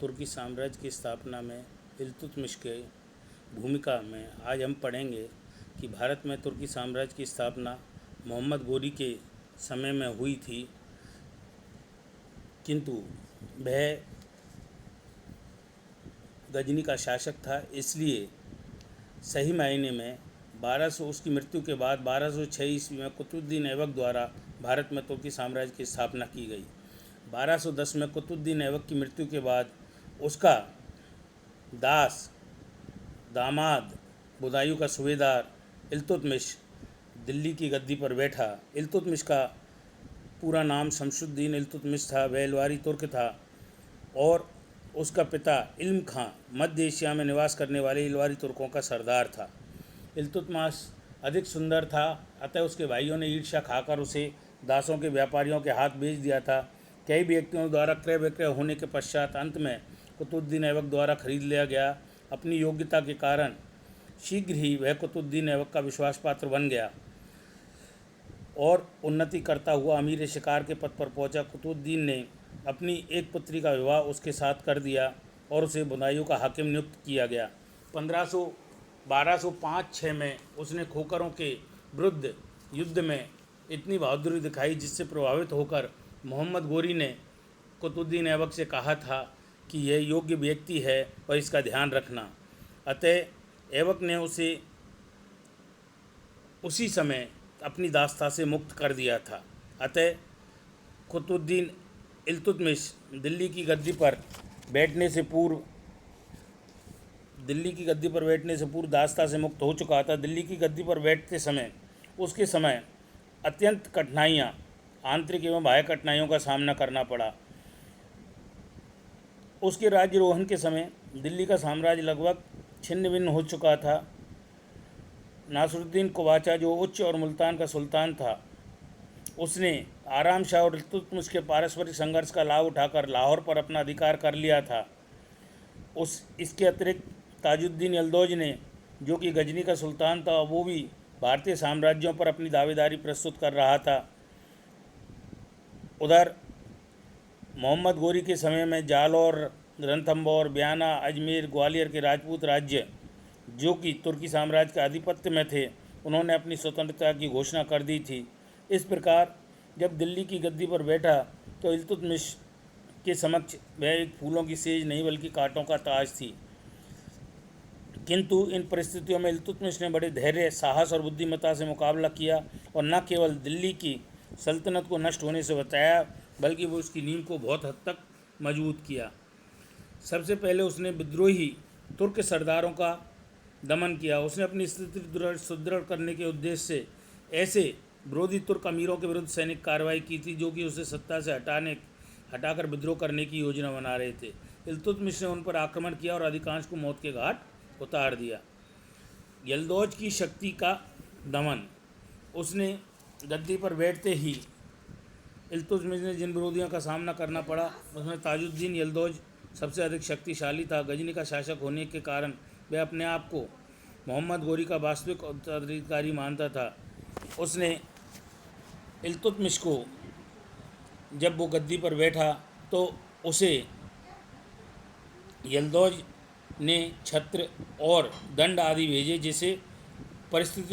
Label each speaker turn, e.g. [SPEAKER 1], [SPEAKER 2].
[SPEAKER 1] तुर्की साम्राज्य की स्थापना में इल्तुतमिश की भूमिका में आज हम पढ़ेंगे कि भारत में तुर्की साम्राज्य की स्थापना मोहम्मद गोरी के समय में हुई थी, किंतु वह गजनी का शासक था। इसलिए सही मायने में 1200 उसकी मृत्यु के बाद 1206 ईस्वी में कुतुबुद्दीन ऐबक द्वारा भारत में तुर्की साम्राज्य की स्थापना की गई। 1210 में कुतुबुद्दीन ऐबक की मृत्यु के बाद उसका दास दामाद बदायूं का सूबेदार इल्तुतमिश दिल्ली की गद्दी पर बैठा। इल्तुतमिश का पूरा नाम शमसुद्दीन इल्तुतमिश था। वह इलवारी तुर्क था और उसका पिता इल्म खां मध्य एशिया में निवास करने वाले इलवारी तुर्कों का सरदार था। इल्तुतमिश अधिक सुंदर था, अतः उसके भाइयों ने ईर्ष्या खाकर उसे दासों के व्यापारियों के हाथ बेच दिया था। कई व्यक्तियों द्वारा क्रय विक्रय होने के पश्चात अंत में कुतुबुद्दीन ऐबक द्वारा खरीद लिया गया। अपनी योग्यता के कारण शीघ्र ही वह कुतुबुद्दीन ऐबक का विश्वास पात्र बन गया और उन्नति करता हुआ अमीर शिकार के पद पर पहुंचा। कुतुबुद्दीन ने अपनी एक पुत्री का विवाह उसके साथ कर दिया और उसे बदायूं का हाकिम नियुक्त किया गया। 1205-6 में उसने खोखरों के विरुद्ध युद्ध में इतनी बहादुरी दिखाई जिससे प्रभावित होकर मोहम्मद गोरी ने कुतुबुद्दीन ऐबक से कहा था कि यह योग्य व्यक्ति है और इसका ध्यान रखना। अतः ऐबक ने उसे उसी समय अपनी दास्ता से मुक्त कर दिया था। अतः कुतुबुद्दीन इल्तुतमिश दिल्ली की गद्दी पर बैठने से पूर्व दास्ता से मुक्त हो चुका था। दिल्ली की गद्दी पर बैठते समय उसके समय अत्यंत कठिनाइयाँ, आंतरिक एवं बाह्य कठिनाइयों का सामना करना पड़ा। उसके राज्यरोहण के समय दिल्ली का साम्राज्य लगभग छिन्न भिन्न हो चुका था। नासिरुद्दीन कुबाचा, जो उच्च और मुल्तान का सुल्तान था, उसने आराम शाह और इल्तुतमिश के पारस्परिक संघर्ष का लाभ उठाकर लाहौर पर अपना अधिकार कर लिया था। इसके अतिरिक्त ताजुद्दीन यल्दौज ने, जो कि गजनी का सुल्तान था, वो भी भारतीय साम्राज्यों पर अपनी दावेदारी प्रस्तुत कर रहा था। उधर मोहम्मद गोरी के समय में जालौर, रणथंभौर, बयाना, अजमेर, ग्वालियर के राजपूत राज्य, जो कि तुर्की साम्राज्य के आधिपत्य में थे, उन्होंने अपनी स्वतंत्रता की घोषणा कर दी थी। इस प्रकार जब दिल्ली की गद्दी पर बैठा तो इल्तुतमिश के समक्ष वह एक फूलों की सेज नहीं बल्कि कांटों का ताज थी। किंतु इन परिस्थितियों में इल्तुतमिश ने बड़े धैर्य, साहस और बुद्धिमत्ता से मुकाबला किया और न केवल दिल्ली की सल्तनत को नष्ट होने से बचाया, बल्कि वो उसकी नींव को बहुत हद तक मजबूत किया। सबसे पहले उसने विद्रोही तुर्क सरदारों का दमन किया। उसने अपनी स्थिति सुदृढ़ करने के उद्देश्य से ऐसे विरोधी तुर्क अमीरों के विरुद्ध सैनिक कार्रवाई की थी जो कि उसे सत्ता से हटाकर विद्रोह करने की योजना बना रहे थे। इल्तुतमिश ने उन पर आक्रमण किया और अधिकांश को मौत के घाट उतार दिया। यल्दौज की शक्ति का दमन। उसने गद्दी पर बैठते ही इल्तुतमिश ने जिन विरोधियों का सामना करना पड़ा उसमें ताजुद्दीन यल्दौज सबसे अधिक शक्तिशाली था। गजनी का शासक होने के कारण वह अपने आप को मोहम्मद गोरी का वास्तविक उत्तराधिकारी मानता था। उसने इल्तुतमिश को, जब वो गद्दी पर बैठा तो उसे यल्दौज ने छत्र और दंड आदि भेजे, जिसे परिस्थितियों